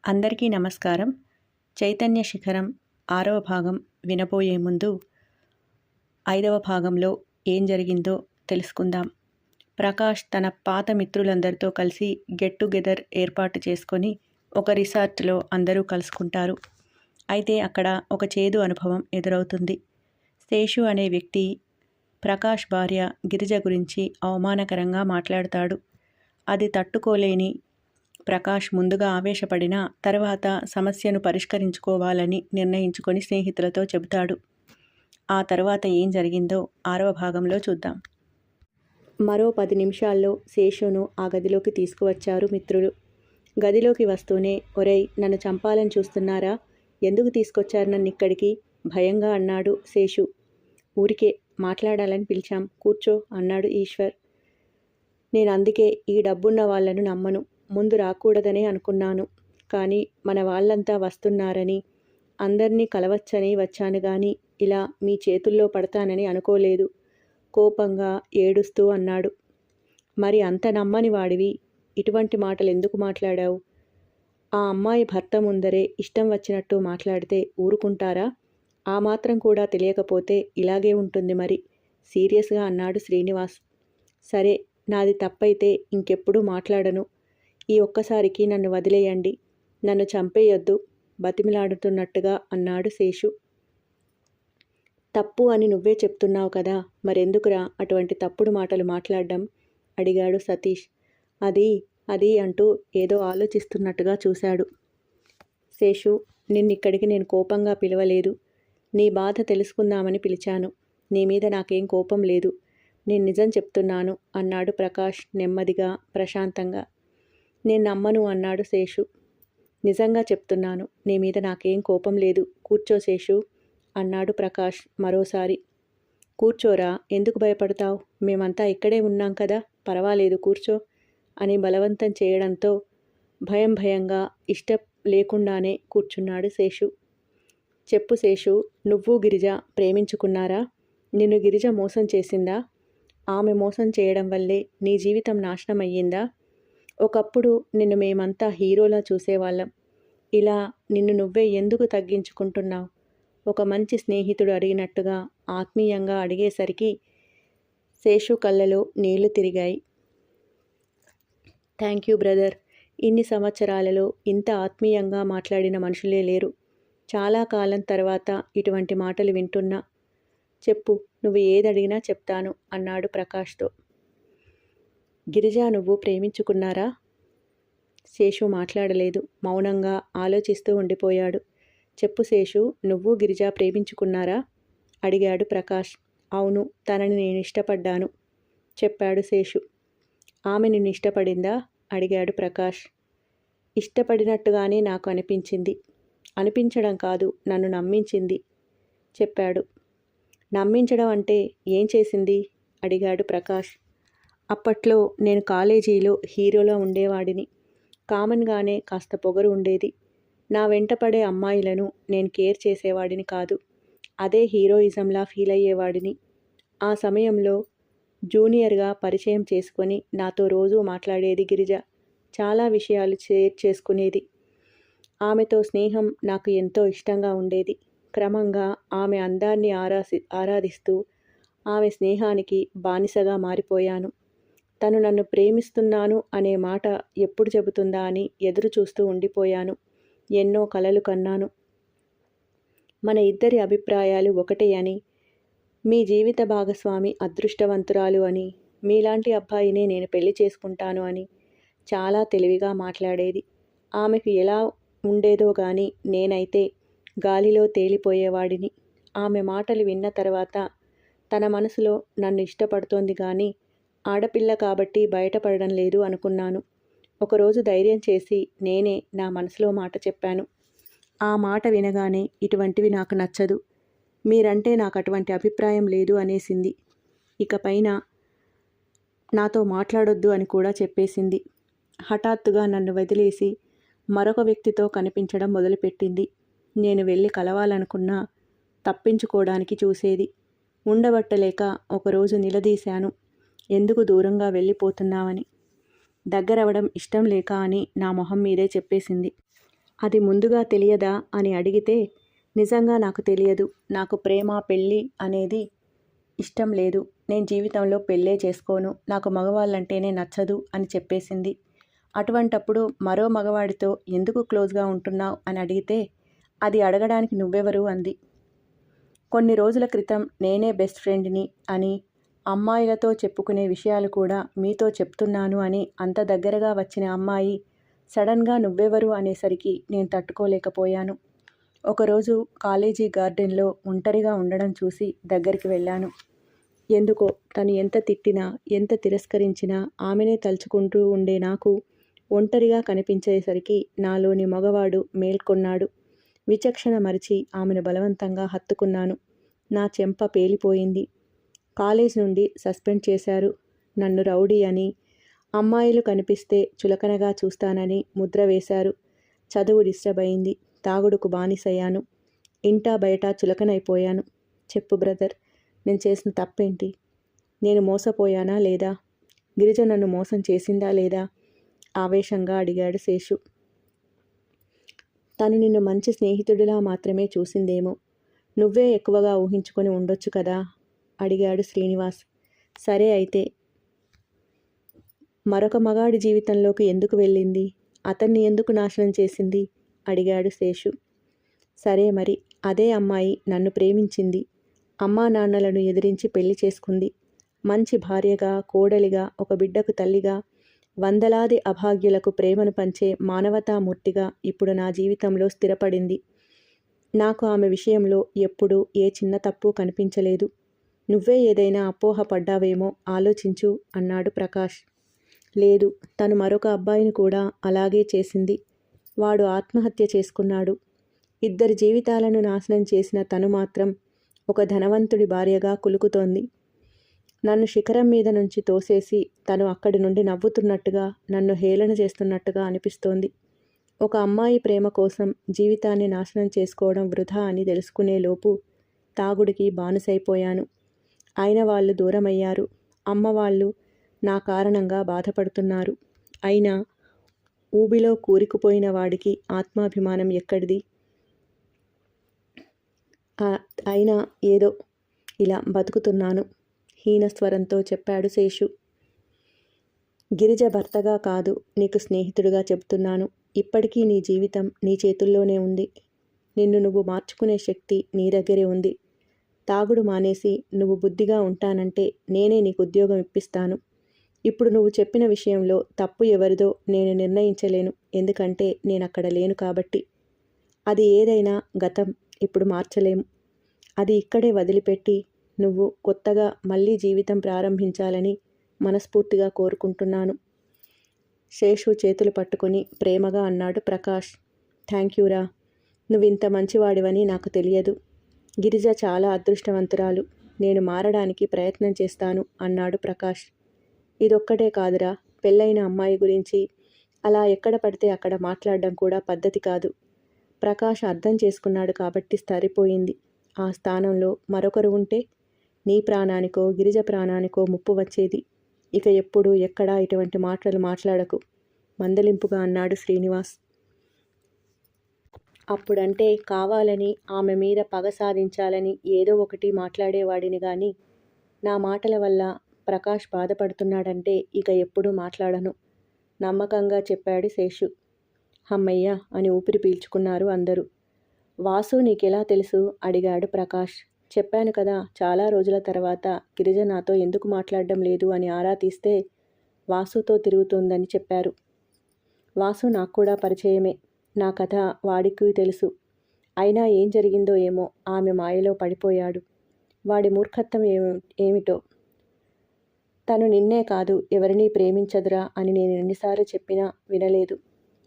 అందరికీ నమస్కారం. చైతన్య శిఖరం 6వ భాగం వినబోయే ముందు 5వ భాగంలో ఏం జరిగిందో తెలుసుకుందాం. ప్రకాష్ తన పాత మిత్రులందరితో కలిసి గెట్ టుగెదర్ ఏర్పాటు చేసుకొని ఒక రిసార్ట్లో అందరూ కలుసుకుంటారు. అయితే అక్కడ ఒక చేదు అనుభవం ఎదురవుతుంది. శేషు అనే వ్యక్తి ప్రకాష్ భార్య గిరిజ గురించి అవమానకరంగా మాట్లాడతాడు. అది తట్టుకోలేని ప్రకాష్ ముందుగా ఆవేశపడిన తర్వాత సమస్యను పరిష్కరించుకోవాలని నిర్ణయించుకొని స్నేహితులతో చెబుతాడు. ఆ తర్వాత ఏం జరిగిందో 6వ భాగంలో చూద్దాం. మరో 10 నిమిషాల్లో శేషును ఆ గదిలోకి తీసుకువచ్చారు మిత్రులు. గదిలోకి వస్తూనే, ఒరేయ్, నన్ను చంపాలని చూస్తున్నారా? ఎందుకు తీసుకొచ్చారు నన్ను ఇక్కడికి? భయంగా అన్నాడు శేషు. ఊరికే మాట్లాడాలని పిలిచాం, కూర్చో అన్నాడు ఈశ్వర్. నేను అందుకే ఈ డబ్బున్న వాళ్లను నమ్మను. ముందు రాకూడదనే అనుకున్నాను. కానీ మన వాళ్ళంతా వస్తున్నారని, అందరినీ కలవచ్చని వచ్చాను గాని ఇలా మీ చేతుల్లో పడతానని అనుకోలేదు, కోపంగా ఏడుస్తూ అన్నాడు. మరి అంత నమ్మని వాడివి ఇటువంటి మాటలు ఎందుకు మాట్లాడావు? ఆ అమ్మాయి భర్త ముందరే ఇష్టం వచ్చినట్టు మాట్లాడితే ఊరుకుంటారా? ఆ మాత్రం కూడా తెలియకపోతే ఇలాగే ఉంటుంది మరి, సీరియస్గా అన్నాడు శ్రీనివాస్. సరే, నాది తప్పైతే ఇంకెప్పుడు మాట్లాడను. ఈ ఒక్కసారికి నన్ను వదిలేయండి, నన్ను చంపేయొద్దు బతిమిలాడుతున్నట్టుగా అన్నాడు శేషు. తప్పు అని నువ్వే చెప్తున్నావు కదా, మరెందుకురా అటువంటి తప్పుడు మాటలు మాట్లాడడం? అడిగాడు సతీష్. అది అంటూ ఏదో ఆలోచిస్తున్నట్టుగా చూశాడు. శేషు, నిన్నిక్కడికి నేను కోపంగా పిలవలేదు. నీ బాధ తెలుసుకుందామని పిలిచాను. నీ మీద నాకేం కోపం లేదు. నేను నిజం చెప్తున్నాను అన్నాడు ప్రకాష్ నెమ్మదిగా, ప్రశాంతంగా. నేను నమ్మను అన్నాడు శేషు. నిజంగా చెప్తున్నాను, నీ మీద నాకేం కోపం లేదు. కూర్చో శేషు అన్నాడు ప్రకాష్ మరోసారి. కూర్చోరా, ఎందుకు భయపడతావు? మేమంతా ఇక్కడే ఉన్నాం కదా, పర్వాలేదు కూర్చో అని బలవంతం చేయడంతో భయంగా ఇష్టం లేకుండానే కూర్చున్నాడు శేషు. చెప్పు శేషు, నువ్వు గిరిజ ప్రేమించుకున్నారా? నిన్ను గిరిజ మోసం చేసిందా? ఆమె మోసం చేయడం వల్లే నీ జీవితం నాశనం అయ్యిందా? ఒకప్పుడు నిన్ను మేమంతా హీరోలా చూసేవాళ్ళం. ఇలా నిన్ను నువ్వే ఎందుకు తగ్గించుకుంటున్నావు? ఒక మంచి స్నేహితుడు అడిగినట్టుగా ఆత్మీయంగా అడిగేసరికి శేషు కళ్ళలో నీళ్లు తిరిగాయి. Thank you brother. ఇన్ని సంవత్సరాలలో ఇంత ఆత్మీయంగా మాట్లాడిన మనుషులే లేరు. చాలా కాలం తర్వాత ఇటువంటి మాటలు వింటున్నా. చెప్పు, నువ్వు ఏదడిగినా చెప్తాను అన్నాడు ప్రకాష్తో. గిరిజ నువ్వు ప్రేమించుకున్నారా? శేషు మాట్లాడలేదు, మౌనంగా ఆలోచిస్తూ ఉండిపోయాడు. చెప్పు శేషు, నువ్వు గిరిజ ప్రేమించుకున్నారా? అడిగాడు ప్రకాష్. అవును, తనని నేను ఇష్టపడ్డాను చెప్పాడు శేషు. ఆమె నిన్ను ఇష్టపడిందా? అడిగాడు ప్రకాష్. ఇష్టపడినట్టుగానే నాకు అనిపించడం కాదు, నన్ను నమ్మించింది చెప్పాడు. నమ్మించడం అంటే ఏం చేసింది? అడిగాడు ప్రకాష్. అప్పట్లో నేను కాలేజీలో హీరోలా ఉండేవాడిని. కామన్గానే కాస్త పొగరు ఉండేది. నా వెంటపడే అమ్మాయిలను నేను కేర్ చేసేవాడిని కాదు. అదే హీరోయిజంలా ఫీల్ అయ్యేవాడిని. ఆ సమయంలో జూనియర్గా పరిచయం చేసుకొని నాతో రోజూ మాట్లాడేది గిరిజ. చాలా విషయాలు షేర్ చేసుకునేది. ఆమెతో స్నేహం నాకు ఎంతో ఇష్టంగా ఉండేది. క్రమంగా ఆమె అందాన్ని ఆరాధిస్తూ ఆమె స్నేహానికి బానిసగా మారిపోయాను. తను నన్ను ప్రేమిస్తున్నాను అనే మాట ఎప్పుడు చెబుతుందా అని ఎదురు చూస్తూ ఉండిపోయాను. ఎన్నో కలలు కన్నాను. మన ఇద్దరి అభిప్రాయాలు ఒకటే అని, మీ జీవిత భాగస్వామి అదృష్టవంతురాలు అని, మీలాంటి అబ్బాయినే నేను పెళ్లి చేసుకుంటాను అని చాలా తెలివిగా మాట్లాడేది. ఆమెకు ఎలా ఉండేదో గాని నేనైతే గాలిలో తేలిపోయేవాడిని. ఆమె మాటలు విన్న తర్వాత తన మనసులో నన్ను ఇష్టపడుతోంది కానీ ఆడపిల్ల కాబట్టి బయటపడడం లేదు అనుకున్నాను. ఒకరోజు ధైర్యం చేసి నేనే నా మనసులో మాట చెప్పాను. ఆ మాట వినగానే ఇటువంటివి నాకు నచ్చదు, మీరంటే నాకు అటువంటి అభిప్రాయం లేదు అనేసింది. ఇకపైన నాతో మాట్లాడొద్దు అని కూడా చెప్పేసింది. హఠాత్తుగా నన్ను వదిలేసి మరొక వ్యక్తితో కనిపించడం మొదలుపెట్టింది. నేను వెళ్ళి కలవాలనుకున్నా తప్పించుకోవడానికి చూసేది. ఉండబట్టలేక ఒకరోజు నిలదీశాను, ఎందుకు దూరంగా వెళ్ళిపోతున్నావని. దగ్గరవడం ఇష్టం లేక అని నా మొహం మీదే చెప్పేసింది. అది ముందుగా తెలియదా అని అడిగితే, నిజంగా నాకు తెలియదు. నాకు ప్రేమ, పెళ్ళి అనేది ఇష్టం లేదు. నేను జీవితంలో పెళ్ళే చేసుకోను. నాకు మగవాళ్ళంటేనే నచ్చదు అని చెప్పేసింది. అటువంటప్పుడు మరో మగవాడితో ఎందుకు క్లోజ్గా ఉంటున్నావు అని అడిగితే, అది అడగడానికి నువ్వెవరు అంది. కొన్ని రోజుల క్రితం నేనే బెస్ట్ ఫ్రెండ్ని అని, అమ్మాయిలతో చెప్పుకునే విషయాలు కూడా మీతో చెప్తున్నాను అని అంత దగ్గరగా వచ్చిన అమ్మాయి సడన్గా నువ్వెవరు అనేసరికి నేను తట్టుకోలేకపోయాను. ఒకరోజు కాలేజీ గార్డెన్లో ఒంటరిగా ఉండడం చూసి దగ్గరికి వెళ్ళాను. ఎందుకో తను ఎంత తిట్టినా, ఎంత తిరస్కరించినా ఆమెనే తలుచుకుంటూ ఉండే నాకు ఒంటరిగా కనిపించేసరికి నాలోని మగవాడు మేల్కొన్నాడు. విచక్షణ మరిచి ఆమెను బలవంతంగా హత్తుకున్నాను. నా చెంప పేలిపోయింది. కాలేజ్ నుండి సస్పెండ్ చేశారు. నన్ను రౌడీ అని, అమ్మాయిలు కనిపిస్తే చులకనగా చూస్తానని ముద్ర వేశారు. చదువు డిస్టర్బ్ అయింది. తాగుడుకు బానిసయ్యాను. ఇంటా బయట చులకనైపోయాను. చెప్పు బ్రదర్, నేను చేసిన తప్పేంటి? నేను మోసపోయానా లేదా? గిరిజ నన్ను మోసం చేసిందా లేదా? ఆవేశంగా అడిగాడు శేషు. తను నిన్ను మంచి స్నేహితుడిలా మాత్రమే చూసిందేమో. నువ్వే ఎక్కువగా ఊహించుకొని ఉండొచ్చు కదా అడిగాడు శ్రీనివాస్. సరే అయితే మరొక మగాడి జీవితంలోకి ఎందుకు వెళ్ళింది? అతన్ని ఎందుకు నాశనం చేసింది అడిగాడు శేషు. సరే మరి, అదే అమ్మాయి నన్ను ప్రేమించింది. అమ్మా నాన్నలను ఎదిరించి పెళ్లి చేసుకుంది. మంచి భార్యగా, కోడలిగా, ఒక బిడ్డకు తల్లిగా, వందలాది అభాగ్యులకు ప్రేమను పంచే మానవతామూర్తిగా ఇప్పుడు నా జీవితంలో స్థిరపడింది. నాకు ఆమె విషయంలో ఎప్పుడూ ఏ చిన్న తప్పు కనిపించలేదు. నువ్వే ఏదైనా అపోహపడ్డావేమో ఆలోచించు అన్నాడు ప్రకాష్. లేదు, తను మరొక అబ్బాయిని కూడా అలాగే చేసింది. వాడు ఆత్మహత్య చేసుకున్నాడు. ఇద్దరి జీవితాలను నాశనం చేసిన తను మాత్రం ఒక ధనవంతుడి భార్యగా కులుకుతోంది. నన్ను శిఖరం మీద నుంచి తోసేసి తను అక్కడి నుండి నవ్వుతున్నట్టుగా, నన్ను హేళన చేస్తున్నట్టుగా అనిపిస్తోంది. ఒక అమ్మాయి ప్రేమ కోసం జీవితాన్ని నాశనం చేసుకోవడం వృధా అని తెలుసుకునేలోపు తాగుడికి బానిసైపోయాను. అయిన వాళ్ళు దూరమయ్యారు. అమ్మ వాళ్ళు నా కారణంగా బాధపడుతున్నారు. అయినా ఊబిలో కూరుకుపోయిన వాడికి ఆత్మాభిమానం ఎక్కడిది? అయినా ఏదో ఇలా బతుకుతున్నాను హీనస్వరంతో చెప్పాడు శేషు. గిరిజ భర్తగా కాదు, నీకు స్నేహితుడిగా చెబుతున్నాను. ఇప్పటికీ నీ జీవితం నీ చేతుల్లోనే ఉంది. నిన్ను నువ్వు మార్చుకునే శక్తి నీ దగ్గరే ఉంది. తాగుడు మానేసి నువ్వు బుద్ధిగా ఉంటానంటే నేనే నీకు ఉద్యోగం ఇప్పిస్తాను. ఇప్పుడు నువ్వు చెప్పిన విషయంలో తప్పు ఎవరిదో నేను నిర్ణయించలేను. ఎందుకంటే నేను అక్కడ లేను కాబట్టి. అది ఏదైనా గతం, ఇప్పుడు మార్చలేము. అది ఇక్కడే వదిలిపెట్టి నువ్వు కొత్తగా మళ్ళీ జీవితం ప్రారంభించాలని మనస్ఫూర్తిగా కోరుకుంటున్నాను. శేషు చేతులు పట్టుకుని ప్రేమగా అన్నాడు ప్రకాష్. థ్యాంక్ యూరా. నువ్వింత మంచివాడివని నాకు తెలియదు. గిరిజ చాలా అదృష్టవంతురాలు. నేను మారడానికి ప్రయత్నం చేస్తాను అన్నాడు ప్రకాష్. ఇదొక్కటే కాదురా, పెళ్ళైన అమ్మాయి గురించి అలా ఎక్కడ పడితే అక్కడ మాట్లాడడం కూడా పద్ధతి కాదు. ప్రకాష్ అర్థం చేసుకున్నాడు కాబట్టి సరిపోయింది. ఆ స్థానంలో మరొకరు ఉంటే నీ ప్రాణానికో గిరిజ ప్రాణానికో ముప్పు వచ్చేది. ఇక ఎప్పుడు ఎక్కడా ఇటువంటి మాటలు మాట్లాడకు మందలింపుగా అన్నాడు శ్రీనివాస్. అప్పుడంటే కావాలని ఆమె మీద పగ సాధించాలని ఏదో ఒకటి మాట్లాడేవాడిని గాని నా మాటల వల్ల ప్రకాష్ బాధపడుతున్నాడంటే ఇక ఎప్పుడూ మాట్లాడను నమ్మకంగా చెప్పాడు శేషు. హమ్మయ్య అని ఊపిరి పీల్చుకున్నారు అందరూ. వాసు నీకెలా తెలుసు అడిగాడు ప్రకాష్. చెప్పాను కదా, చాలా రోజుల తర్వాత గిరిజ నాతో ఎందుకు మాట్లాడడం లేదు అని ఆరా తీస్తే వాసుతో తిరుగుతోందని చెప్పారు. వాసు నాకు కూడా పరిచయమే. నా కథ వాడికి తెలుసు. అయినా ఏం జరిగిందో ఏమో ఆమె మాయలో పడిపోయాడు. వాడి మూర్ఖత్వం ఏమిటో. తను నిన్నే కాదు ఎవరినీ ప్రేమించదురా అని నేను ఎన్నిసార్లు చెప్పినా వినలేదు.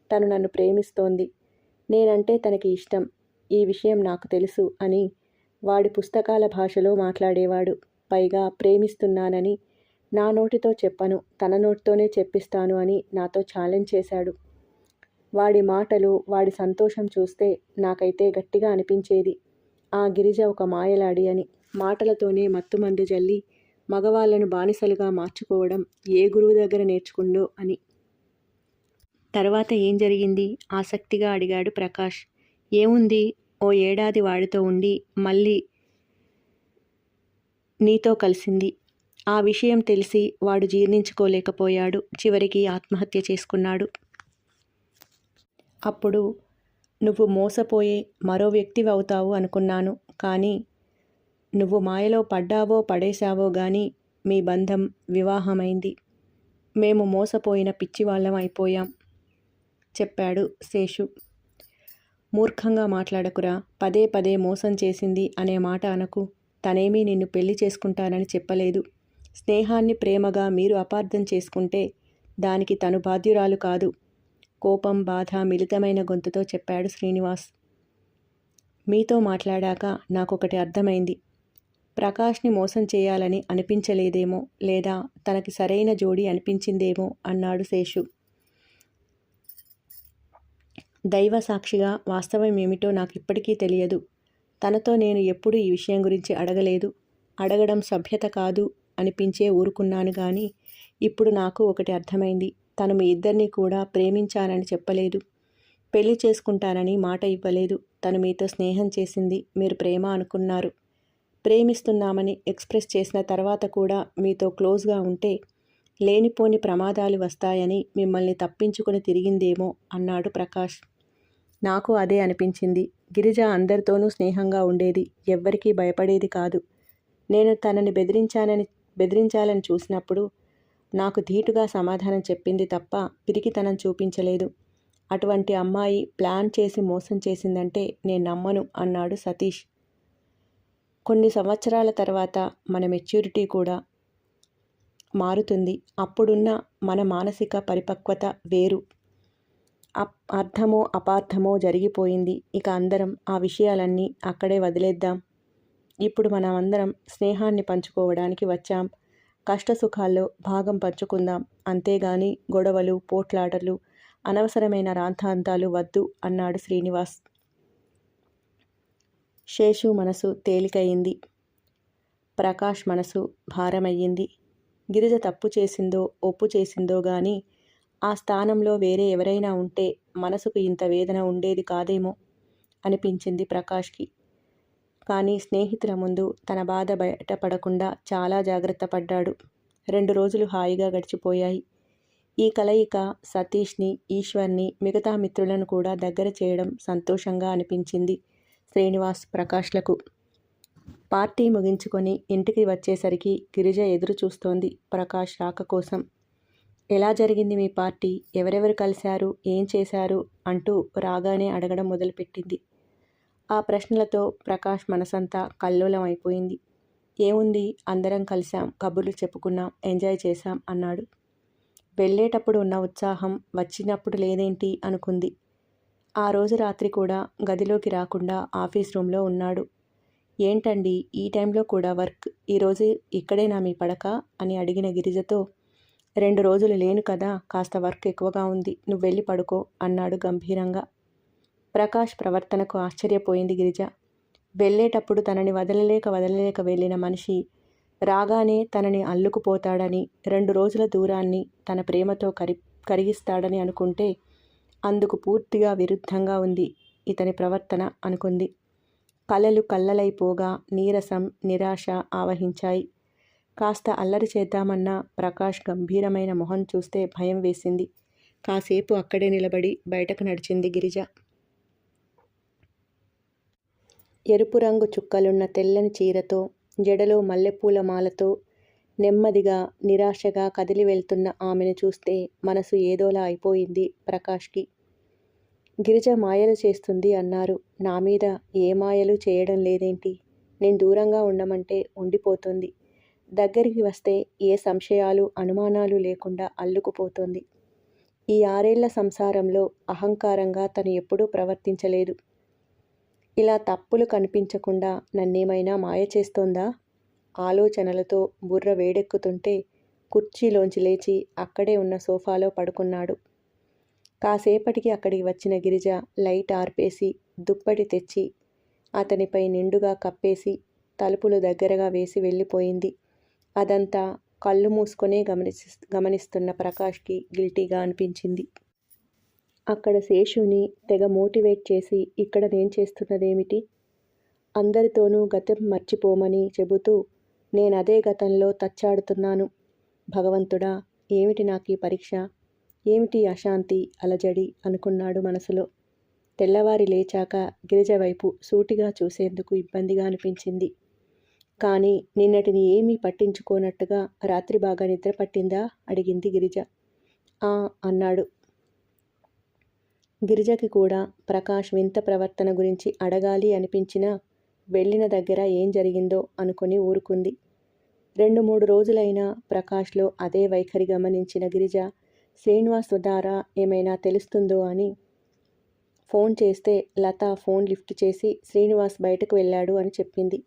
తను నన్ను ప్రేమిస్తోంది. నేనంటే తనకి ఇష్టం. ఈ విషయం నాకు తెలుసు అని వాడి పుస్తకాల భాషలో మాట్లాడేవాడు. పైగా ప్రేమిస్తున్నానని నా నోటితో చెప్పను, తన నోటితోనే చెప్పిస్తాను అని నాతో ఛాలెంజ్ చేశాడు. వాడి మాటలు, వాడి సంతోషం చూస్తే నాకైతే గట్టిగా అనిపించేది ఆ గిరిజ ఒక మాయలాడి అని. మాటలతోనే మత్తుమందు జల్లి మగవాళ్లను బానిసలుగా మార్చుకోవడం ఏ గురువు దగ్గర నేర్చుకుందో అని. తర్వాత ఏం జరిగింది? ఆసక్తిగా అడిగాడు ప్రకాష్. ఏముంది, ఓ ఏడాది వాడితో ఉండి మళ్ళీ నీతో కలిసింది. ఆ విషయం తెలిసి వాడు జీర్ణించుకోలేకపోయాడు. చివరికి ఆత్మహత్య చేసుకున్నాడు. అప్పుడు నువ్వు మోసపోయే మరో వ్యక్తివి అవుతావు అనుకున్నాను. కానీ నువ్వు మాయలో పడ్డావో పడేశావో గాని మీ బంధం వివాహమైంది. మేము మోసపోయిన పిచ్చివాళ్ళం అయిపోయాం చెప్పాడు శేషు. మూర్ఖంగా మాట్లాడకురా. పదే పదే మోసం చేసింది అనే మాట అనకు. తనేమీ నిన్ను పెళ్లి చేసుకుంటానని చెప్పలేదు. స్నేహాన్ని ప్రేమగా మీరు అపార్థం చేసుకుంటే దానికి తను బాధ్యురాలు కాదు. కోపం, బాధ మిళితమైన గొంతుతో చెప్పాడు శ్రీనివాస్. మీతో మాట్లాడాక నాకొకటి అర్థమైంది. ప్రకాష్ని మోసం చేయాలని అనిపించలేదేమో, లేదా తనకి సరైన జోడి అనిపించిందేమో అన్నాడు శేషు. దైవ సాక్షిగా వాస్తవం ఏమిటో నాకు ఇప్పటికీ తెలియదు. తనతో నేను ఎప్పుడూ ఈ విషయం గురించి అడగలేదు. అడగడం సభ్యత కాదు అనిపించే ఊరుకున్నాను గాని ఇప్పుడు నాకు ఒకటి అర్థమైంది. తను మీ ఇద్దరినీ కూడా ప్రేమించానని చెప్పలేదు. పెళ్లి చేసుకుంటానని మాట ఇవ్వలేదు. తను మీతో స్నేహం చేసింది. మీరు ప్రేమ అనుకున్నారు. ప్రేమిస్తున్నామని ఎక్స్ప్రెస్ చేసిన తర్వాత కూడా మీతో క్లోజ్గా ఉంటే లేనిపోని ప్రమాదాలు వస్తాయని మిమ్మల్ని తప్పించుకుని తిరిగిందేమో అన్నాడు ప్రకాష్. నాకు అదే అనిపించింది. గిరిజ అందరితోనూ స్నేహంగా ఉండేది. ఎవ్వరికీ భయపడేది కాదు. నేను తనని బెదిరించాలని చూసినప్పుడు నాకు ధీటుగా సమాధానం చెప్పింది తప్ప పిరికితనం చూపించలేదు. అటువంటి అమ్మాయి ప్లాన్ చేసి మోసం చేసిందంటే నేను నమ్మను అన్నాడు సతీష్. కొన్ని సంవత్సరాల తర్వాత మన మెచ్యూరిటీ కూడా మారుతుంది. అప్పుడున్న మన మానసిక పరిపక్వత వేరు. అర్థమో అపార్థమో జరిగిపోయింది. ఇక అందరం ఆ విషయాలన్నీ అక్కడే వదిలేద్దాం. ఇప్పుడు మనం అందరం స్నేహాన్ని పంచుకోవడానికి వచ్చాం. కష్టసుఖాల్లో భాగం పంచుకుందాం. అంతేగాని గొడవలు, పోట్లాటలు, అనవసరమైన రాద్ధాంతాలు వద్దు అన్నాడు శ్రీనివాస్. శేషు మనసు తేలికయింది. ప్రకాష్ మనసు భారమయ్యింది. గిరిజ తప్పు చేసిందో ఒప్పు చేసిందో గాని ఆ స్థానంలో వేరే ఎవరైనా ఉంటే మనసుకు ఇంత వేదన ఉండేది కాదేమో అనిపించింది ప్రకాష్కి. కానీ స్నేహితుల ముందు తన బాధ బయటపడకుండా చాలా జాగ్రత్త పడ్డాడు. 2 రోజులు హాయిగా గడిచిపోయాయి. ఈ కలయిక సతీష్ని, ఈశ్వర్ని, మిగతా మిత్రులను కూడా దగ్గర చేయడం సంతోషంగా అనిపించింది శ్రీనివాస్, ప్రకాష్లకు. పార్టీ ముగించుకొని ఇంటికి వచ్చేసరికి గిరిజ ఎదురు చూస్తోంది ప్రకాష్ రాక కోసం. ఎలా జరిగింది మీ పార్టీ? ఎవరెవరు కలిశారు? ఏం చేశారు? అంటూ రాగానే అడగడం మొదలుపెట్టింది. ఆ ప్రశ్నలతో ప్రకాష్ మనసంతా కల్లోలం అయిపోయింది. ఏముంది, అందరం కలిశాం, కబుర్లు చెప్పుకున్నాం, ఎంజాయ్ చేశాం అన్నాడు. వెళ్ళేటప్పుడు ఉన్న ఉత్సాహం వచ్చినప్పుడు లేదేంటి అనుకుంది. ఆ రోజు రాత్రి కూడా గదిలోకి రాకుండా ఆఫీస్ రూమ్లో ఉన్నాడు. ఏంటండి ఈ టైంలో కూడా వర్క్? ఈరోజు ఇక్కడేనా మీ పడక అని అడిగిన గిరిజతో 2 రోజులు లేను కదా, కాస్త వర్క్ ఎక్కువగా ఉంది, నువ్వెళ్ళి పడుకో అన్నాడు గంభీరంగా. ప్రకాష్ ప్రవర్తనకు ఆశ్చర్యపోయింది గిరిజ. వెళ్ళేటప్పుడు తనని వదలలేక వెళ్ళిన మనిషి రాగానే తనని అల్లుకుపోతాడని, 2 రోజుల దూరాన్ని తన ప్రేమతో కరిగిస్తాడని అనుకుంటే అందుకు పూర్తిగా విరుద్ధంగా ఉంది ఇతని ప్రవర్తన అనుకుంది. కలలు కల్లలైపోగా నీరసం, నిరాశ ఆవహించాయి. కాస్త అల్లరి చేద్దామన్నా ప్రకాష్ గంభీరమైన మొహం చూస్తే భయం వేసింది. కాసేపు అక్కడే నిలబడి బయటకు నడిచింది గిరిజ. ఎరుపు రంగు చుక్కలున్న తెల్లని చీరతో, జడలో మల్లెపూల మాలతో నెమ్మదిగా, నిరాశగా కదిలి వెళ్తున్న ఆమెను చూస్తే మనసు ఏదోలా అయిపోయింది ప్రకాష్కి. గిరిజ మాయలు చేస్తుంది అన్నారు. నా మీద ఏ మాయలు చేయడం లేదేంటి? నేను దూరంగా ఉండమంటే ఉండిపోతుంది. దగ్గరికి వస్తే ఏ సంశయాలు, అనుమానాలు లేకుండా అల్లుకుపోతుంది. ఈ 6 ఏళ్ల సంసారంలో అహంకారంగా తను ఎప్పుడూ ప్రవర్తించలేదు. ఇలా తప్పులు కనిపించకుండా నన్నేమైనా మాయ చేస్తోందా? ఆలోచనలతో బుర్ర వేడెక్కుతుంటే కుర్చీలోంచి లేచి అక్కడే ఉన్న సోఫాలో పడుకున్నాడు. కాసేపటికి అక్కడికి వచ్చిన గిరిజ లైట్ ఆర్పేసి దుప్పటి తెచ్చి అతనిపై నిండుగా కప్పేసి తలుపులు దగ్గరగా వేసి వెళ్ళిపోయింది. అదంతా కళ్ళు మూసుకొనే గమనిస్తున్న ప్రకాష్కి గిల్టీగా అనిపించింది. అక్కడ శేషుని తెగ మోటివేట్ చేసి ఇక్కడ నేను చేస్తున్నదేమిటి? అందరితోనూ గతం మర్చిపోమని చెబుతూ నేనదే గతంలో తచ్చాడుతున్నాను. భగవంతుడా, ఏమిటి నాకీ పరీక్ష? ఏమిటి అశాంతి, అలజడి అనుకున్నాడు మనసులో. తెల్లవారి లేచాక గిరిజ వైపు సూటిగా చూసేందుకు ఇబ్బందిగా అనిపించింది. కానీ నిన్నటిని ఏమీ పట్టించుకోనట్టుగా రాత్రి బాగా నిద్ర పట్టిందా? అడిగింది గిరిజ. ఆ అన్నాడు. గిరిజకి కూడా ప్రకాష్ వింత ప్రవర్తన గురించి అడగాలి అనిపించినా వెళ్ళిన దగ్గర ఏం జరిగిందో అనుకుని ఊరుకుంది. 2-3 రోజులైనా ప్రకాష్లో అదే వైఖరి గమనించిన గిరిజ శ్రీనివాస్ ద్వారా ఏమైనా తెలుస్తుందో అని ఫోన్ చేస్తే లత ఫోన్ లిఫ్ట్ చేసి శ్రీనివాస్ బయటకు వెళ్ళాడు అని చెప్పింది.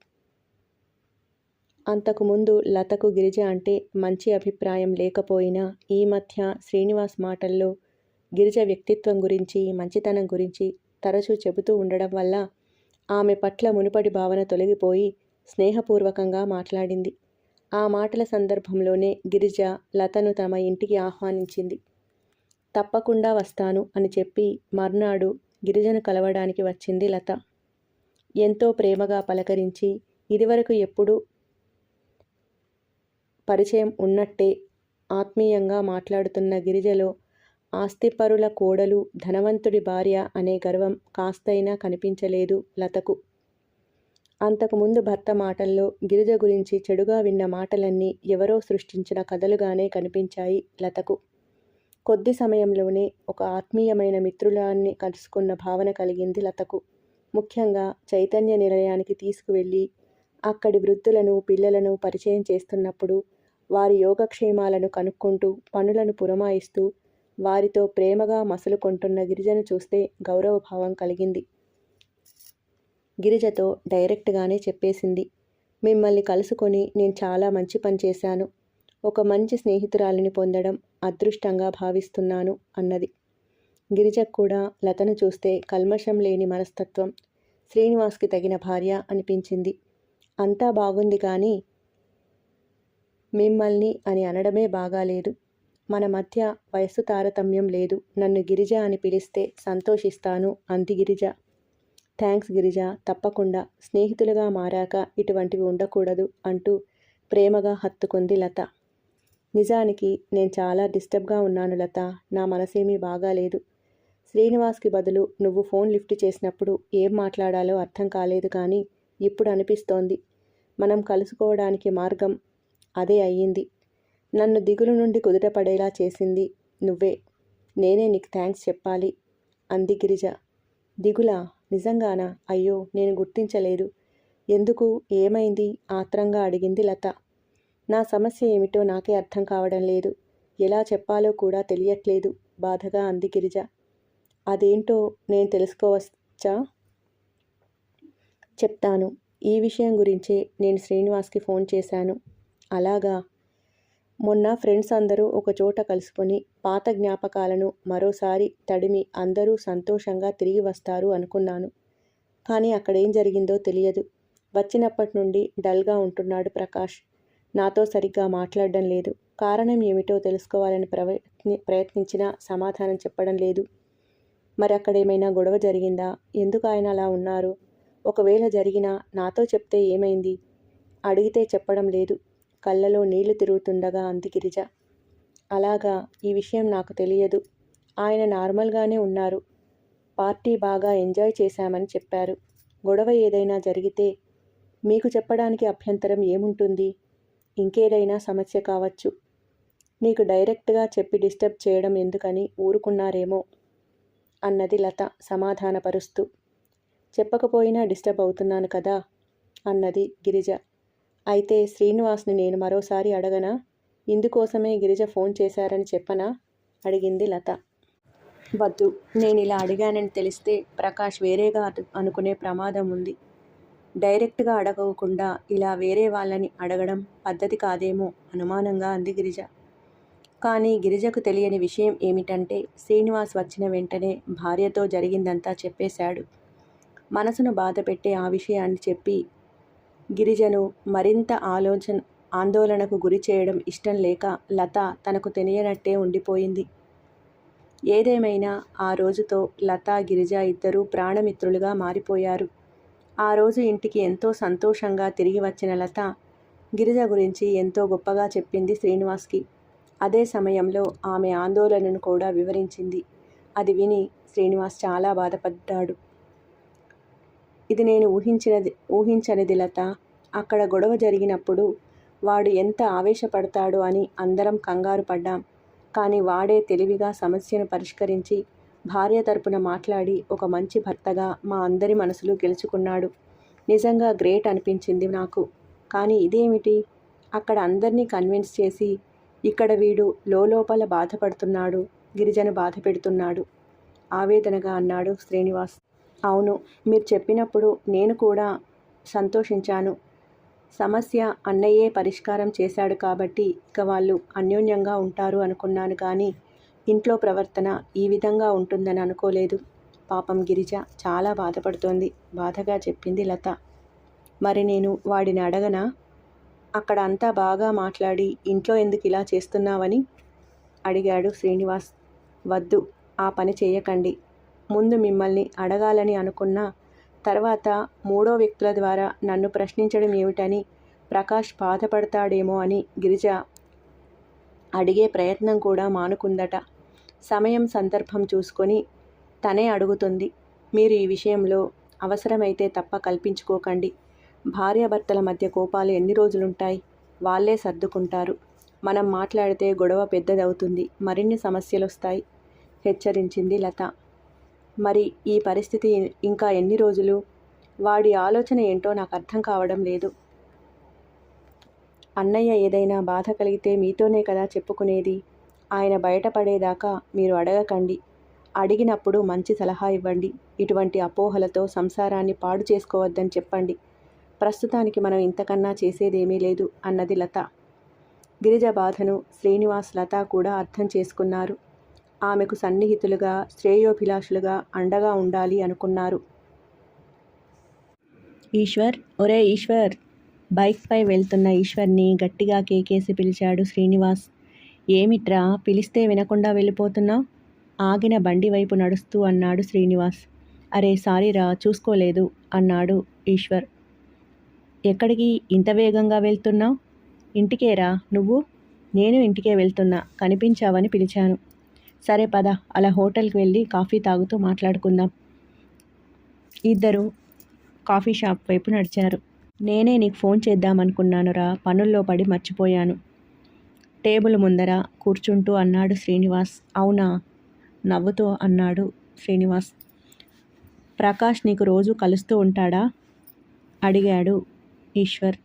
అంతకుముందు లతకు గిరిజ అంటే మంచి అభిప్రాయం లేకపోయినా ఈ మధ్య శ్రీనివాస్ మాటల్లో గిరిజ వ్యక్తిత్వం గురించి, మంచితనం గురించి తరచూ చెబుతూ ఉండడం వల్ల ఆమె పట్ల మునుపటి భావన తొలగిపోయి స్నేహపూర్వకంగా మాట్లాడింది. ఆ మాటల సందర్భంలోనే గిరిజ లతను తమ ఇంటికి ఆహ్వానించింది. తప్పకుండా వస్తాను అని చెప్పి మర్నాడు గిరిజను కలవడానికి వచ్చింది లత. ఎంతో ప్రేమగా పలకరించి ఇదివరకు ఎప్పుడూ పరిచయం ఉన్నట్టే ఆత్మీయంగా మాట్లాడుతున్న గిరిజలో ఆస్తిపరుల కోడలు, ధనవంతుడి భార్య అనే గర్వం కాస్తైనా కనిపించలేదు లతకు. అంతకుముందు భర్త మాటల్లో గిరిజ గురించి చెడుగా విన్న మాటలన్నీ ఎవరో సృష్టించిన కథలుగానే కనిపించాయి లతకు. కొద్ది సమయంలోనే ఒక ఆత్మీయమైన మిత్రులాన్ని కలుసుకున్న భావన కలిగింది లతకు. ముఖ్యంగా చైతన్య నిలయానికి తీసుకువెళ్ళి అక్కడి వృద్ధులను, పిల్లలను పరిచయం చేస్తున్నప్పుడు వారి యోగక్షేమాలను కనుక్కుంటూ పనులను పురమాయిస్తూ వారితో ప్రేమగా మసలుకొంటున్న గిరిజను చూస్తే గౌరవభావం కలిగింది. గిరిజతో డైరెక్ట్గానే చెప్పేసింది. మిమ్మల్ని కలుసుకొని నేను చాలా మంచి పని చేశాను. ఒక మంచి స్నేహితురాలిని పొందడం అదృష్టంగా భావిస్తున్నాను అన్నది. గిరిజకు కూడా లతను చూస్తే కల్మషం లేని మనస్తత్వం, శ్రీనివాస్కి తగిన భార్య అనిపించింది. అంతా బాగుంది కానీ మిమ్మల్ని అని అనడమే బాగాలేదు. మన మధ్య వయస్సు తారతమ్యం లేదు. నన్ను గిరిజ అని పిలిస్తే సంతోషిస్తాను అంది గిరిజ. థ్యాంక్స్ గిరిజ, తప్పకుండా. స్నేహితులుగా మారాక ఇటువంటివి ఉండకూడదు అంటూ ప్రేమగా హత్తుకుంది లత. నిజానికి నేను చాలా డిస్టర్బ్గా ఉన్నాను లత. నా మనసేమీ బాగాలేదు. శ్రీనివాస్కి బదులు నువ్వు ఫోన్ లిఫ్ట్ చేసినప్పుడు ఏం మాట్లాడాలో అర్థం కాలేదు కానీ ఇప్పుడు అనిపిస్తోంది మనం కలుసుకోవడానికి మార్గం అదే అయ్యింది. నన్ను దిగులు నుండి కుదుటపడేలా చేసింది నువ్వే. నేనే నీకు థ్యాంక్స్ చెప్పాలి అంది గిరిజ. దిగులా? నిజంగానా? అయ్యో, నేను గుర్తించలేదు. ఎందుకు, ఏమైంది? ఆత్రంగా అడిగింది లత. నా సమస్య ఏమిటో నాకే అర్థం కావడం లేదు. ఎలా చెప్పాలో కూడా తెలియట్లేదు బాధగా అంది గిరిజ. అదేంటో నేను తెలుసుకోవచ్చా? చెప్తాను. ఈ విషయం గురించే నేను శ్రీనివాస్కి ఫోన్ చేశాను. అలాగా? మొన్న ఫ్రెండ్స్ అందరూ ఒకచోట కలుసుకొని పాత జ్ఞాపకాలను మరోసారి తడిమి అందరూ సంతోషంగా తిరిగి వస్తారు అనుకున్నాను. కానీ అక్కడేం జరిగిందో తెలియదు. వచ్చినప్పటి నుండి డల్గా ఉంటున్నాడు ప్రకాష్. నాతో సరిగ్గా మాట్లాడడం లేదు. కారణం ఏమిటో తెలుసుకోవాలని ప్రయత్నించినా సమాధానం చెప్పడం లేదు. మరి అక్కడేమైనా గొడవ జరిగిందా? ఎందుకు ఆయన అలా ఉన్నారు? ఒకవేళ జరిగినా నాతో చెప్తే ఏమైంది? అడిగితే చెప్పడం లేదు. కళ్ళలో నీళ్లు తిరుగుతుండగా అంది గిరిజ. అలాగా, ఈ విషయం నాకు తెలియదు. ఆయన నార్మల్గానే ఉన్నారు. పార్టీ బాగా ఎంజాయ్ చేశామని చెప్పారు. గొడవ ఏదైనా జరిగితే మీకు చెప్పడానికి అభ్యంతరం ఏముంటుంది? ఇంకేదైనా సమస్య కావచ్చు. నీకు డైరెక్ట్గా చెప్పి డిస్టర్బ్ చేయడం ఎందుకని ఊరుకున్నారేమో అన్నది లత సమాధానపరుస్తూ. చెప్పకపోయినా డిస్టర్బ్ అవుతున్నాను కదా అన్నది గిరిజ. అయితే శ్రీనివాస్ని నేను మరోసారి అడగనా? ఇందుకోసమే గిరిజ ఫోన్ చేశారని చెప్పనా? అడిగింది లత. వద్దు, నేను ఇలా అడిగానని తెలిస్తే ప్రకాష్ వేరేగా అనుకునే ప్రమాదం ఉంది. డైరెక్ట్గా అడగకుండా ఇలా వేరే వాళ్ళని అడగడం పద్ధతి కాదేమో అనుమానంగా అంది గిరిజ. కానీ గిరిజకు తెలియని విషయం ఏమిటంటే శ్రీనివాస్ వచ్చిన వెంటనే భార్యతో జరిగిందంతా చెప్పేశాడు. మనసును బాధపెట్టే ఆ విషయాన్ని చెప్పి గిరిజను మరింత ఆందోళనకు గురి చేయడం ఇష్టం లేక లత తనకు తెలియనట్టే ఉండిపోయింది. ఏదేమైనా ఆ రోజుతో లత, గిరిజ ఇద్దరూ ప్రాణమిత్రులుగా మారిపోయారు. ఆ రోజు ఇంటికి ఎంతో సంతోషంగా తిరిగి వచ్చిన లత గిరిజ గురించి ఎంతో గొప్పగా చెప్పింది శ్రీనివాస్కి. అదే సమయంలో ఆమె ఆందోళనను కూడా వివరించింది. అది విని శ్రీనివాస్ చాలా బాధపడ్డాడు. ఇది నేను ఊహించనిది లత. అక్కడ గొడవ జరిగినప్పుడు వాడు ఎంత ఆవేశపడతాడో అని అందరం కంగారు పడ్డాం. కానీ వాడే తెలివిగా సమస్యను పరిష్కరించి భార్య తరపున మాట్లాడి ఒక మంచి భర్తగా మా అందరి మనసులు గెలుచుకున్నాడు. నిజంగా గ్రేట్ అనిపించింది నాకు. కానీ ఇదేమిటి, అక్కడ అందరినీ కన్విన్స్ చేసి ఇక్కడ వీడు లోపల బాధపడుతున్నాడు, గిరిజను బాధ పెడుతున్నాడు ఆవేదనగా అన్నాడు శ్రీనివాస్. అవును, మీరు చెప్పినప్పుడు నేను కూడా సంతోషించాను. సమస్య అన్నయ్యే పరిష్కారం చేశాడు కాబట్టి ఇక వాళ్ళు అన్యోన్యంగా ఉంటారు అనుకున్నాను. కానీ ఇంట్లో ప్రవర్తన ఈ విధంగా ఉంటుందని అనుకోలేదు. పాపం గిరిజ చాలా బాధపడుతోంది, బాధగా చెప్పింది లత. మరి నేను వాడిని అడగనా? అక్కడ అంతా బాగా మాట్లాడి ఇంట్లో ఎందుకు ఇలా చేస్తున్నావని అడిగాడు శ్రీనివాస్. వద్దు, ఆ పని చేయకండి. ముందు మిమ్మల్ని అడగాలని అనుకున్నా తర్వాత మూడో వ్యక్తుల ద్వారా నన్ను ప్రశ్నించడం ఏమిటని ప్రకాష్ బాధపడతాడేమో అని గిరిజ అడిగే ప్రయత్నం కూడా మానుకుందట. సమయం సందర్భం చూసుకొని తనే అడుగుతుంది. మీరు ఈ విషయంలో అవసరమైతే తప్ప కల్పించుకోకండి. భార్యాభర్తల మధ్య కోపాలు ఎన్ని రోజులుంటాయి? వాళ్ళే సర్దుకుంటారు. మనం మాట్లాడితే గొడవ పెద్దదవుతుంది, మరిన్ని సమస్యలు వస్తాయి హెచ్చరించింది లత. మరి ఈ పరిస్థితి ఇంకా ఎన్ని రోజులు? వాడి ఆలోచన ఏంటో నాకు అర్థం కావడం లేదు. అన్నయ్య ఏదైనా బాధ కలిగితే మీతోనే కదా చెప్పుకునేది. ఆయన బయటపడేదాకా మీరు అడగకండి. అడిగినప్పుడు మంచి సలహా ఇవ్వండి. ఇటువంటి అపోహలతో సంసారాన్ని పాడు చేసుకోవద్దని చెప్పండి. ప్రస్తుతానికి మనం ఇంతకన్నా చేసేదేమీ లేదు అన్నది లత. గిరిజ బాధను శ్రీనివాస్, లత కూడా అర్థం చేసుకున్నారు. ఆమెకు సన్నిహితులుగా, శ్రేయోభిలాషులుగా అండగా ఉండాలి అనుకున్నారు. ఈశ్వర్, ఒరే ఈశ్వర్! బైక్పై వెళ్తున్న ఈశ్వర్ని గట్టిగా కేకేసి పిలిచాడు శ్రీనివాస్. ఏమిట్రా, పిలిస్తే వినకుండా వెళ్ళిపోతున్నావు? ఆగిన బండి వైపు నడుస్తూ అన్నాడు శ్రీనివాస్. అరే సారీరా, చూసుకోలేదు అన్నాడు ఈశ్వర్. ఎక్కడికి ఇంత వేగంగా వెళ్తున్నావు? ఇంటికేరా. నువ్వు? నేను ఇంటికే వెళ్తున్నా, కనిపించావని పిలిచాను. సరే పద, అలా హోటల్కి వెళ్ళి కాఫీ తాగుతూ మాట్లాడుకుందాం. ఇద్దరు కాఫీ షాప్ వైపు నడిచారు. నేనే నీకు ఫోన్ చేద్దామనుకున్నానురా, పనుల్లో పడి మర్చిపోయాను. టేబుల్ ముందర కూర్చుంటూ అన్నాడు శ్రీనివాస్. అవునా? నవ్వుతూ అన్నాడు శ్రీనివాస్. ప్రకాష్ నీకు రోజు కలుస్తూ ఉంటాడా? అడిగాడు ఈశ్వర్.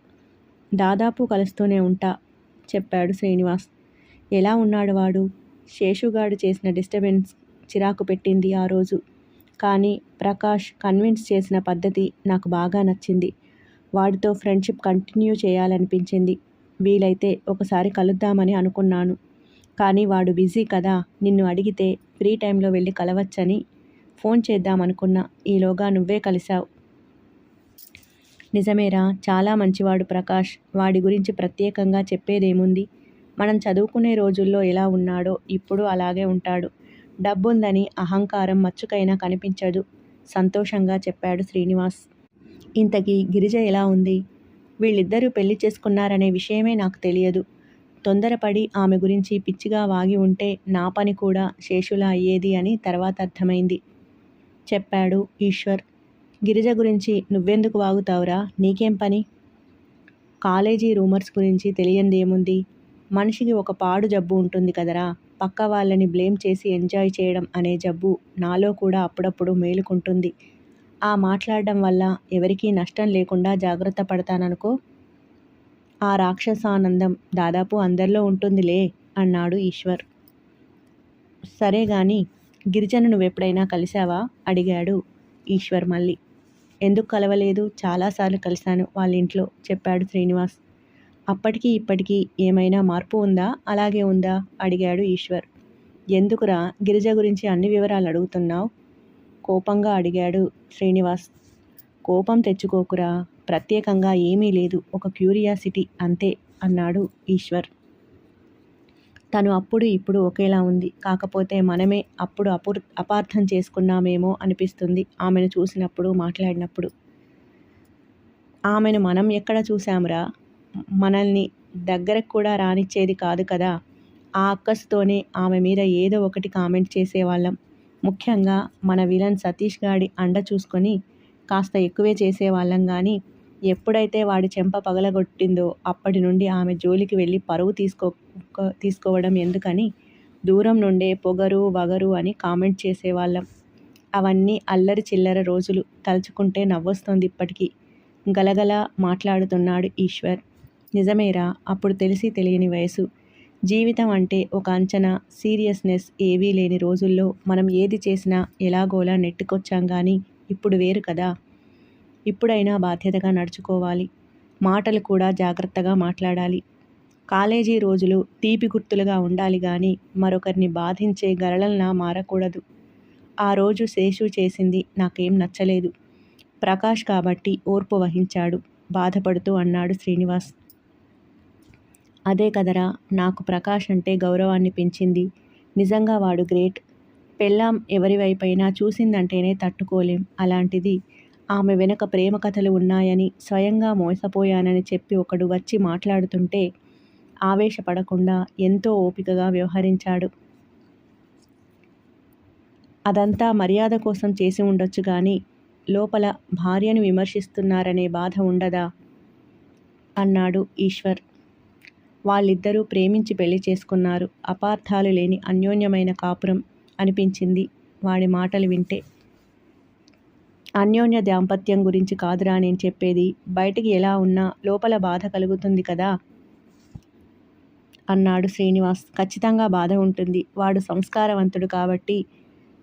దాదాపు కలుస్తూనే ఉంటా చెప్పాడు శ్రీనివాస్. ఎలా ఉన్నాడు వాడు? శేషుగాడు చేసిన డిస్టర్బెన్స్ చిరాకు పెట్టింది ఆ రోజు. కానీ ప్రకాష్ కన్విన్స్ చేసిన పద్ధతి నాకు బాగా నచ్చింది. వాడితో ఫ్రెండ్షిప్ కంటిన్యూ చేయాలనిపించింది. వీలైతే ఒకసారి కలుద్దామని అనుకున్నాను. కానీ వాడు బిజీ కదా, నిన్ను అడిగితే ఫ్రీ టైంలో వెళ్ళి కలవచ్చని ఫోన్ చేద్దామనుకున్నా. ఈలోగా నువ్వే కలిశావు. నిజమేరా, చాలా మంచివాడు ప్రకాష్. వాడి గురించి ప్రత్యేకంగా చెప్పేదేముంది? మనం చదువుకునే రోజుల్లో ఎలా ఉన్నాడో ఇప్పుడు అలాగే ఉంటాడు. డబ్బుందని అహంకారం మచ్చుకైనా కనిపించదు సంతోషంగా చెప్పాడు శ్రీనివాస్. ఇంతకీ గిరిజ ఎలా ఉంది? వీళ్ళిద్దరూ పెళ్లి చేసుకున్నారనే విషయమే నాకు తెలియదు. తొందరపడి ఆమె గురించి పిచ్చిగా వాగి ఉంటే నా పని కూడా శేషులా అయ్యేది అని తర్వాత అర్థమైంది చెప్పాడు ఈశ్వర్. గిరిజ గురించి నువ్వెందుకు వాగుతావురా? నీకేం పని? కాలేజీ రూమర్స్ గురించి తెలియందేముంది? మనిషికి ఒక పాడు జబ్బు ఉంటుంది కదరా, పక్క వాళ్ళని బ్లేమ్ చేసి ఎంజాయ్ చేయడం అనే జబ్బు నాలో కూడా అప్పుడప్పుడు మేలుకుంటుంది. ఆ మాట్లాడడం వల్ల ఎవరికీ నష్టం లేకుండా జాగ్రత్త పడతాననుకో. ఆ రాక్షసానందం దాదాపు అందరిలో ఉంటుందిలే అన్నాడు ఈశ్వర్. సరే గాని గిరిజను నువ్వెప్పుడైనా కలిశావా? అడిగాడు ఈశ్వర్ మళ్ళీ. ఎందుకు కలవలేదు? చాలాసార్లు కలిశాను వాళ్ళ ఇంట్లో చెప్పాడు శ్రీనివాస్. అప్పటికి ఇప్పటికీ ఏమైనా మార్పు ఉందా, అలాగే ఉందా అడిగాడు ఈశ్వర్. ఎందుకురా గిరిజ గురించి అన్ని వివరాలు అడుగుతున్నావు? కోపంగా అడిగాడు శ్రీనివాస్. కోపం తెచ్చుకోకురా, ప్రత్యేకంగా ఏమీ లేదు, ఒక క్యూరియాసిటీ అంతే అన్నాడు ఈశ్వర్. తను అప్పుడు ఇప్పుడు ఒకేలా ఉంది. కాకపోతే మనమే అప్పుడు అపార్థం చేసుకున్నామేమో అనిపిస్తుంది ఆమెను చూసినప్పుడు, మాట్లాడినప్పుడు. ఆమెను మనం ఎక్కడ చూశాంరా? మనల్ని దగ్గరకు కూడా రానిచ్చేది కాదు కదా! ఆ అక్కసుతోనే ఆమె మీద ఏదో ఒకటి కామెంట్ చేసేవాళ్ళం. ముఖ్యంగా మన విలన్ సతీష్ గాడి అండ చూసుకొని కాస్త ఎక్కువే చేసేవాళ్ళం గానీ, ఎప్పుడైతే వాడి చెంప పగలగొట్టిందో అప్పటి నుండి ఆమె జోలికి వెళ్ళి పరువు తీసుకోవడం ఎందుకని దూరం నుండే పొగరు, వగరు అని కామెంట్ చేసేవాళ్ళం. అవన్నీ అల్లరి చిల్లర రోజులు. తలుచుకుంటే నవ్వొస్తోంది ఇప్పటికీ. గలగల మాట్లాడుతున్నాడు ఈశ్వర్. నిజమేరా, అప్పుడు తెలిసి తెలియని వయసు. జీవితం అంటే ఒక అంచనా, సీరియస్నెస్ ఏవీ లేని రోజుల్లో మనం ఏది చేసినా ఎలాగోలా నెట్టుకొచ్చాం గానీ ఇప్పుడు వేరు కదా. ఇప్పుడైనా బాధ్యతగా నడుచుకోవాలి. మాటలు కూడా జాగ్రత్తగా మాట్లాడాలి. కాలేజీ రోజులు తీపి గుర్తులుగా ఉండాలి గానీ మరొకరిని బాధించే గరళంలా మారకూడదు. ఆ రోజు శేషు చేసింది నాకేం నచ్చలేదు. ప్రకాష్ కాబట్టి ఓర్పు వహించాడు. బాధపడుతూ అన్నాడు శ్రీనివాస్. అదే కదరా, నాకు ప్రకాష్ అంటే గౌరవాన్ని పెంచింది. నిజంగా వాడు గ్రేట్. పెళ్ళాం ఎవరివైపైనా చూసిందంటేనే తట్టుకోలేం. అలాంటిది ఆమె వెనక ప్రేమ కథలు ఉన్నాయని, స్వయంగా మోసపోయానని చెప్పి ఒకడు వచ్చి మాట్లాడుతుంటే ఆవేశపడకుండా ఎంతో ఓపికగా వ్యవహరించాడు. అదంతా మర్యాద కోసం చేసి ఉండొచ్చు గాని లోపల భార్యను విమర్శిస్తున్నారనే బాధ ఉండదా? అన్నాడు ఈశ్వర్. వాళ్ళిద్దరూ ప్రేమించి పెళ్లి చేసుకున్నారు. అపార్థాలు లేని అన్యోన్యమైన కాపురం అనిపించింది వాడి మాటలు వింటే. అన్యోన్య దాంపత్యం గురించి కాదురా నేను చెప్పేది. బయటికి ఎలా ఉన్నా లోపల బాధ కలుగుతుంది కదా అన్నాడు శ్రీనివాస్. ఖచ్చితంగా బాధ ఉంటుంది. వాడు సంస్కారవంతుడు కాబట్టి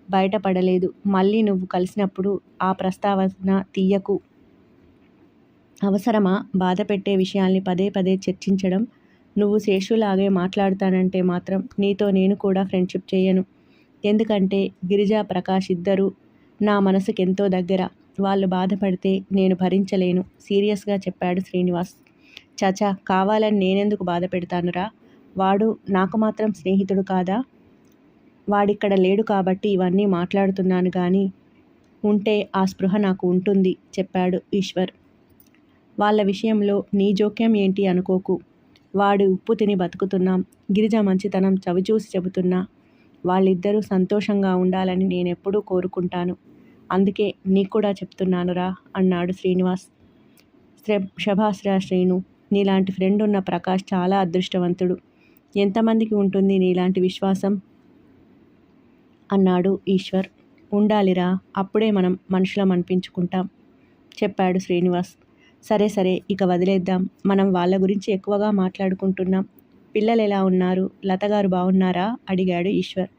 బయటపడలేదు. మళ్ళీ నువ్వు కలిసినప్పుడు ఆ ప్రస్తావన తీయకు. అవసరమా బాధ పెట్టే విషయాల్ని పదే పదే చర్చించడం? నువ్వు శేషులాగే మాట్లాడుతానంటే మాత్రం నీతో నేను కూడా ఫ్రెండ్షిప్ చేయను. ఎందుకంటే గిరిజా, ప్రకాష్ ఇద్దరూ నా మనసుకెంతో దగ్గర. వాళ్ళు బాధపడితే నేను భరించలేను సీరియస్గా చెప్పాడు శ్రీనివాస్. చచా, కావాలని నేనెందుకు బాధ పెడతానురా? వాడు నాకు మాత్రం స్నేహితుడు కాదా? వాడిక్కడ లేడు కాబట్టి ఇవన్నీ మాట్లాడుతున్నాను గాని ఉంటే ఆ స్పృహ నాకు ఉంటుంది చెప్పాడు ఈశ్వర్. వాళ్ళ విషయంలో నీ జోక్యం ఏంటి అనుకోకు. వాడి ఉప్పు తిని బతుకుతున్నాం. గిరిజ మంచితనం చవిచూసి చెబుతున్నా. వాళ్ళిద్దరూ సంతోషంగా ఉండాలని నేనెప్పుడూ కోరుకుంటాను. అందుకే నీకు కూడా చెప్తున్నానురా అన్నాడు శ్రీనివాస్. శభాస్రా శ్రీను, నీలాంటి ఫ్రెండ్ ఉన్న ప్రకాష్ చాలా అదృష్టవంతుడు. ఎంతమందికి ఉంటుంది నీలాంటి విశ్వాసం అన్నాడు ఈశ్వర్. ఉండాలిరా, అప్పుడే మనం మనుషులం అనిపించుకుంటాం చెప్పాడు శ్రీనివాస్. సరే సరే, ఇక వదిలేద్దాం. మనం వాళ్ళ గురించి ఎక్కువగా మాట్లాడుకుంటున్నాం. పిల్లలు ఎలా ఉన్నారు? లతగారు బాగున్నారా అడిగాడు ఈశ్వర్.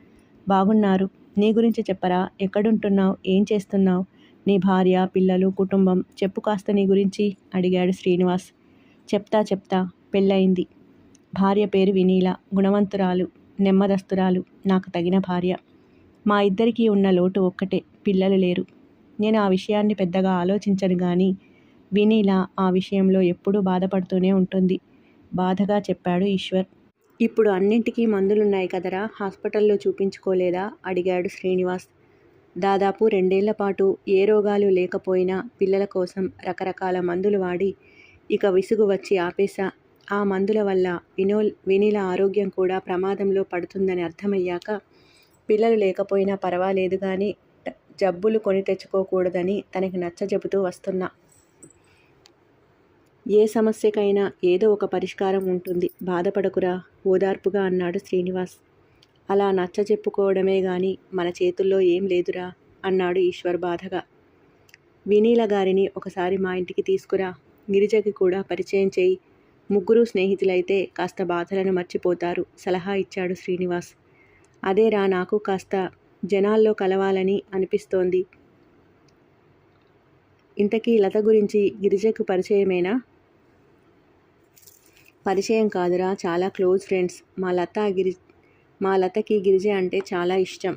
బాగున్నారు. నీ గురించి చెప్పరా? ఎక్కడుంటున్నావు? ఏం చేస్తున్నావు? నీ భార్య, పిల్లలు, కుటుంబం చెప్పు కాస్త నీ గురించి అడిగాడు శ్రీనివాస్. చెప్తా. పెళ్ళయింది. భార్య పేరు వినీల. గుణవంతురాలు, నెమ్మదస్తురాలు, నాకు తగిన భార్య. మా ఇద్దరికీ ఉన్న లోటు ఒక్కటే, పిల్లలు లేరు. నేను ఆ విషయాన్ని పెద్దగా ఆలోచించను గాని వినీల ఆ విషయంలో ఎప్పుడూ బాధపడుతూనే ఉంటుంది బాధగా చెప్పాడు ఈశ్వర్. ఇప్పుడు అన్నింటికీ మందులున్నాయి కదరా, హాస్పిటల్లో చూపించుకోలేదా అడిగాడు శ్రీనివాస్. దాదాపు 2 ఏళ్ల పాటు ఏ రోగాలు లేకపోయినా పిల్లల కోసం రకరకాల మందులు వాడి ఇక విసుగు వచ్చి ఆపేశా. ఆ మందుల వల్ల వినీల ఆరోగ్యం కూడా ప్రమాదంలో పడుతుందని అర్థమయ్యాక పిల్లలు లేకపోయినా పర్వాలేదు కానీ జబ్బులు కొని తెచ్చుకోకూడదని తనకి నచ్చజెబుతూ వస్తున్నా. ఏ సమస్యకైనా ఏదో ఒక పరిష్కారం ఉంటుంది. బాధపడకురా ఓదార్పుగా అన్నాడు శ్రీనివాస్. అలా నచ్చజెప్పుకోవడమే గాని మన చేతుల్లో ఏం లేదురా అన్నాడు ఈశ్వర్ బాధగా. వినీల గారిని ఒకసారి మా ఇంటికి తీసుకురా. గిరిజకి కూడా పరిచయం చేయి. ముగ్గురు స్నేహితులైతే కాస్త బాధలను మర్చిపోతారు సలహా ఇచ్చాడు శ్రీనివాస్. అదేరా, నాకు కాస్త జనాల్లో కలవాలని అనిపిస్తోంది. ఇంతకీ లత గురించి గిరిజకు పరిచయమేనా? పరిచయం కాదురా, చాలా క్లోజ్ ఫ్రెండ్స్. మా లతకి గిరిజ అంటే చాలా ఇష్టం.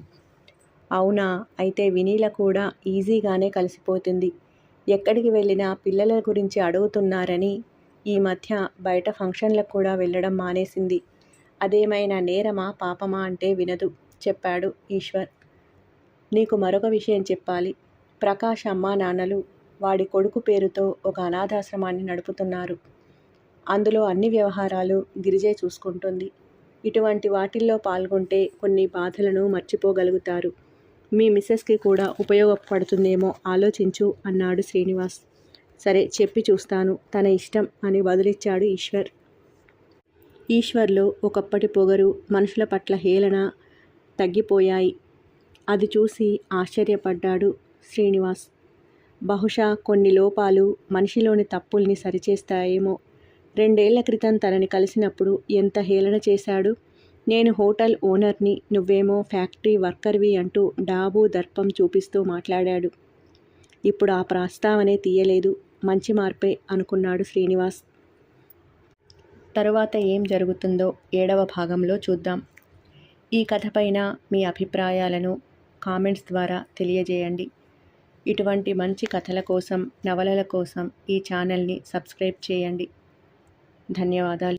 అవునా? అయితే వినీల కూడా ఈజీగానే కలిసిపోతుంది. ఎక్కడికి వెళ్ళినా పిల్లల గురించి అడుగుతున్నారని ఈ మధ్య బయట ఫంక్షన్లకు కూడా వెళ్ళడం మానేసింది. అదేమైనా నేరమా పాపమా అంటే వినదు చెప్పాడు ఈశ్వర్. నీకు మరొక విషయం చెప్పాలి. ప్రకాష్ అమ్మా నాన్నలు వాడి కొడుకు పేరుతో ఒక అనాథాశ్రమాన్ని నడుపుతున్నారు. అందులో అన్ని వ్యవహారాలు గిరిజే చూసుకుంటుంది. ఇటువంటి వాటిల్లో పాల్గొంటే కొన్ని బాధలను మర్చిపోగలుగుతారు. మీ మిస్సెస్కి కూడా ఉపయోగపడుతుందేమో ఆలోచించు అన్నాడు శ్రీనివాస్. సరే చెప్పి చూస్తాను, తన ఇష్టం అని బదులిచ్చాడు ఈశ్వర్. ఈశ్వర్లో ఒకప్పటి పొగరు, మనుషుల పట్ల హేళన తగ్గిపోయాయి. అది చూసి ఆశ్చర్యపడ్డాడు శ్రీనివాస్. బహుశా కొన్ని లోపాలు మనిషిలోని తప్పుల్ని సరిచేస్తాయేమో. 2 ఏళ్ల క్రితం తనని కలిసినప్పుడు ఎంత హేళన చేశాడు. నేను హోటల్ ఓనర్ని, నువ్వేమో ఫ్యాక్టరీ వర్కర్వి అంటూ డాబు దర్పం చూపిస్తూ మాట్లాడాడు. ఇప్పుడు ఆ ప్రస్తావనే తీయలేదు. మంచి మార్పే అనుకున్నాడు శ్రీనివాస్. తరువాత ఏం జరుగుతుందో 7వ భాగంలో చూద్దాం. ఈ కథపైన మీ అభిప్రాయాలను కామెంట్స్ ద్వారా తెలియజేయండి. ఇటువంటి మంచి కథల కోసం, నవలల కోసం ఈ ఛానల్ని సబ్స్క్రైబ్ చేయండి. ధన్యవాదాలు.